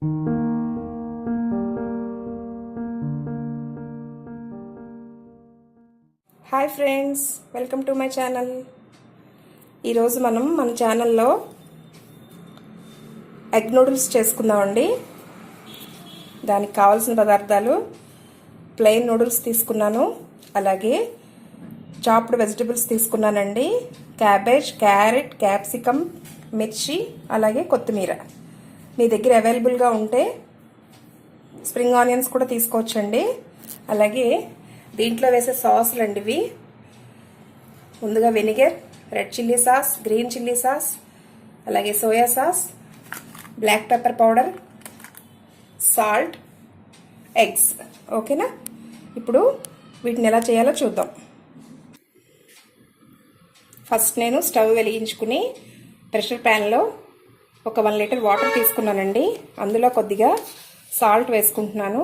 Hi friends, welcome to my channel. ఈరోజు మనం మన ఛానల్లో ఎగ్ నూడిల్స్ చేసుకుందామండి. దానికి కావాల్సిన పదార్థాలు: ప్లెయిన్ నూడిల్స్ తీసుకున్నాను, అలాగే చాప్డ్ వెజిటబుల్స్ తీసుకున్నానండి, క్యాబేజ్, క్యారెట్, క్యాప్సికమ్, మిర్చి, అలాగే కొత్తిమీర. మీ దగ్గర అవైలబుల్గా ఉంటే స్ప్రింగ్ ఆనియన్స్ కూడా తీసుకోవచ్చండి. అలాగే దీంట్లో వేసే సాసులు అండి ఇవి. ముందుగా vinegar, red chilli sauce, green chilli sauce, అలాగే soya sauce, black pepper powder, salt, eggs. ఓకేనా? ఇప్పుడు వీటిని ఎలా చేయాలో చూద్దాం. ఫస్ట్ నేను స్టవ్ వెలిగించుకుని ప్రెషర్ ప్యాన్లో ఒక 1 లీటర్ వాటర్ తీసుకున్నానండి. అందులో కొద్దిగా సాల్ట్ వేసుకుంటున్నాను.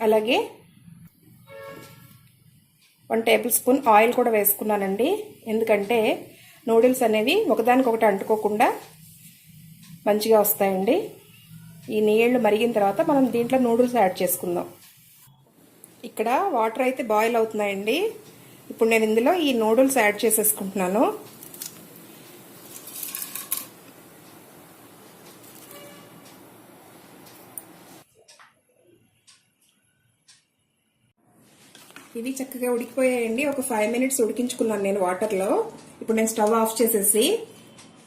అలాగే 1 టేబుల్ స్పూన్ ఆయిల్ కూడా వేసుకున్నానండి. ఎందుకంటే నూడిల్స్ అనేవి ఒకదానికొకటి అంటుకోకుండా మంచిగా వస్తాయండి. ఈ నీళ్లు మరిగిన తర్వాత మనం దీంట్లో నూడిల్స్ యాడ్ చేసుకుందాం. ఇక్కడ వాటర్ అయితే బాయిల్ అవుతున్నాయండి. ఇప్పుడు నేను ఇందులో ఈ నూడిల్స్ యాడ్ చేసేసుకుంటున్నాను. ఇవి చక్కగా ఉడికిపోయాయండి. ఒక 5 మినిట్స్ ఉడికించుకున్నాను నేను వాటర్లో. ఇప్పుడు నేను స్టవ్ ఆఫ్ చేసేసి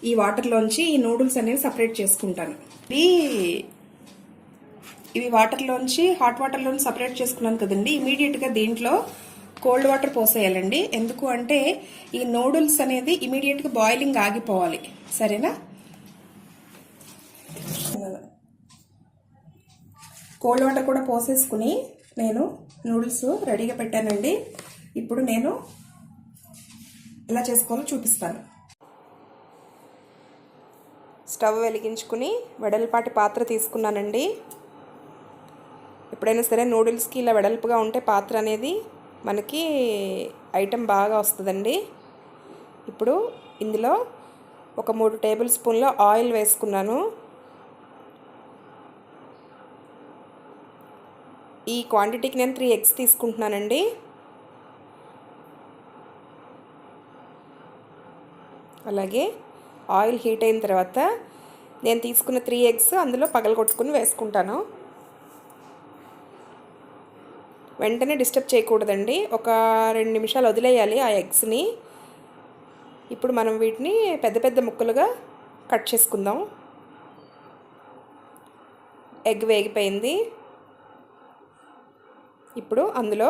ఈ వాటర్లోంచి ఈ నూడిల్స్ అనేవి సపరేట్ చేసుకుంటాను. ఇవి వాటర్లోంచి, హాట్ వాటర్లోంచి సపరేట్ చేసుకున్నాను కదండి. ఇమీడియట్గా దీంట్లో కోల్డ్ వాటర్ పోసేయాలండి. ఎందుకు అంటే ఈ నూడిల్స్ అనేది ఇమీడియట్గా బాయిలింగ్ ఆగిపోవాలి. సరేనా? కోల్డ్ వాటర్ కూడా పోసేసుకుని నేను నూడిల్స్ రెడీగా పెట్టానండి. ఇప్పుడు నేను ఎలా చేసుకోవాలో చూపిస్తాను. స్టవ్ వెలిగించుకుని వెడల్పాటి పాత్ర తీసుకున్నానండి. ఎప్పుడైనా సరే నూడిల్స్కి ఇలా వెడల్పుగా ఉంటే పాత్ర అనేది మనకి ఐటెం బాగా వస్తుందండి. ఇప్పుడు ఇందులో ఒక 3 టేబుల్ స్పూన్ల ఆయిల్ వేసుకున్నాను. ఈ క్వాంటిటీకి నేను 3 ఎగ్స్ తీసుకుంటున్నానండి. అలాగే ఆయిల్ హీట్ అయిన తర్వాత నేను తీసుకున్న 3 ఎగ్స్ అందులో పగలగొట్టుకుని వేసుకుంటాను. వెంటనే డిస్టర్బ్ చేయకూడదండి. ఒక 2 నిమిషాలు వదిలేయాలి ఆ ఎగ్స్ని. ఇప్పుడు మనం వీటిని పెద్ద పెద్ద ముక్కలుగా కట్ చేసుకుందాం. ఎగ్ వేగిపోయింది. ఇప్పుడు అందులో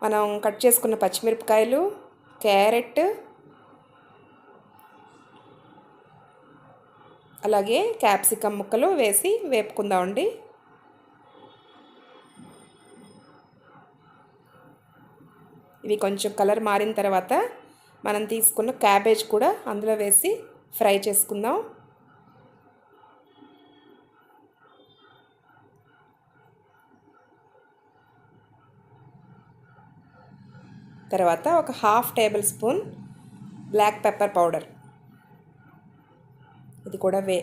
మనం కట్ చేసుకున్న పచ్చిమిరపకాయలు, క్యారెట్, అలాగే క్యాప్సికమ్ ముక్కలు వేసి వేపుకుందామండి. ఇవి కొంచెం కలర్ మారిన తర్వాత మనం తీసుకున్న క్యాబేజ్ కూడా అందులో వేసి ఫ్రై చేసుకుందాం. తర్వాత ఒక 1/2 tablespoon black pepper powder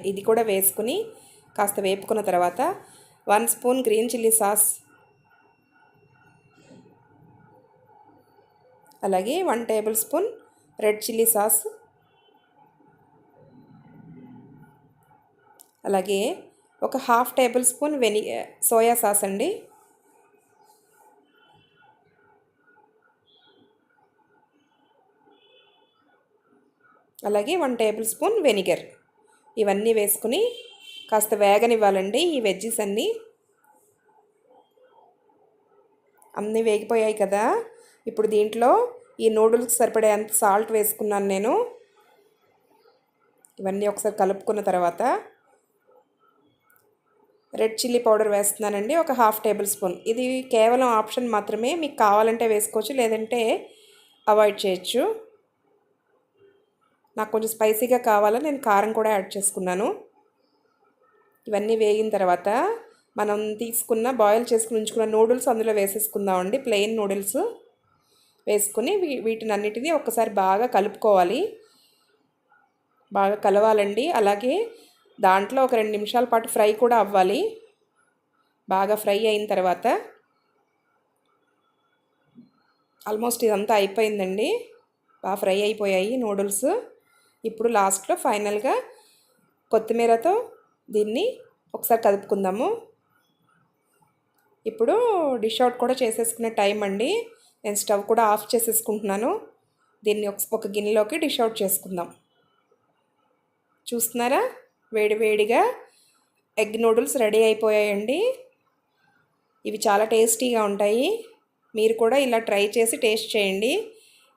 ఇది కూడా వేసుకుని కాస్త వేపుకున్న తర్వాత 1 స్పూన్ గ్రీన్ చిల్లీ సాస్, అలాగే 1 table spoon red chilli sauce, అలాగే ఒక 1/2 టేబుల్ స్పూన్ సోయా సాస్ అండి. అలాగే 1 టేబుల్ స్పూన్ వెనిగర్. ఇవన్నీ వేసుకుని కాస్త వేగనివ్వాలండి. ఈ వెజ్జెస్ అన్నీ వేగిపోయాయి కదా. ఇప్పుడు దీంట్లో ఈ నూడిల్స్ సరిపడేంత సాల్ట్ వేసుకున్నాను నేను. ఇవన్నీ ఒకసారి కలుపుకున్న తర్వాత రెడ్ చిల్లీ పౌడర్ వేస్తున్నానండి, ఒక 1/2 టేబుల్ స్పూన్. ఇది కేవలం ఆప్షన్ మాత్రమే. మీకు కావాలంటే వేసుకోవచ్చు, లేదంటే అవాయిడ్ చేయొచ్చు. నాకు కొంచెం స్పైసీగా కావాలని నేను కారం కూడా యాడ్ చేసుకున్నాను. ఇవన్నీ వేగిన తర్వాత మనం తీసుకున్న బాయిల్ చేసుకుని ఉంచుకున్న నూడిల్స్ అందులో వేసేసుకుందామండి. ప్లెయిన్ నూడిల్స్ వేసుకుని వీటిని అన్నిటినీ ఒక్కసారి బాగా కలుపుకోవాలి. బాగా కలవాలండి. అలాగే దాంట్లో ఒక 2 నిమిషాల పాటు ఫ్రై కూడా అవ్వాలి. బాగా ఫ్రై అయిన తర్వాత ఆల్మోస్ట్ ఇదంతా అయిపోయిందండి. బాగా ఫ్రై అయిపోయాయి నూడిల్స్. ఇప్పుడు లాస్ట్లో ఫైనల్గా కొత్తిమీరతో దీన్ని ఒకసారి కలుపుకుందాము. ఇప్పుడు డిష్ అవుట్ కూడా చేసేసుకునే టైం అండి. నేను స్టవ్ కూడా ఆఫ్ చేసేసుకుంటున్నాను. దీన్ని ఒక గిన్నెలోకి డిష్ అవుట్ చేసుకుందాం. చూస్తున్నారా, వేడి వేడిగా ఎగ్ నూడిల్స్ రెడీ అయిపోయాయండి. ఇవి చాలా టేస్టీగా ఉంటాయి. మీరు కూడా ఇలా ట్రై చేసి టేస్ట్ చేయండి.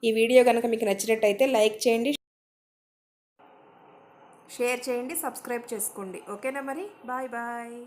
ఈ వీడియో కనుక మీకు నచ్చినట్టయితే లైక్ చేయండి, షేర్ చేయండి, సబ్స్క్రైబ్ చేసుకోండి. ఓకేనా మరి, బాయ్ బాయ్.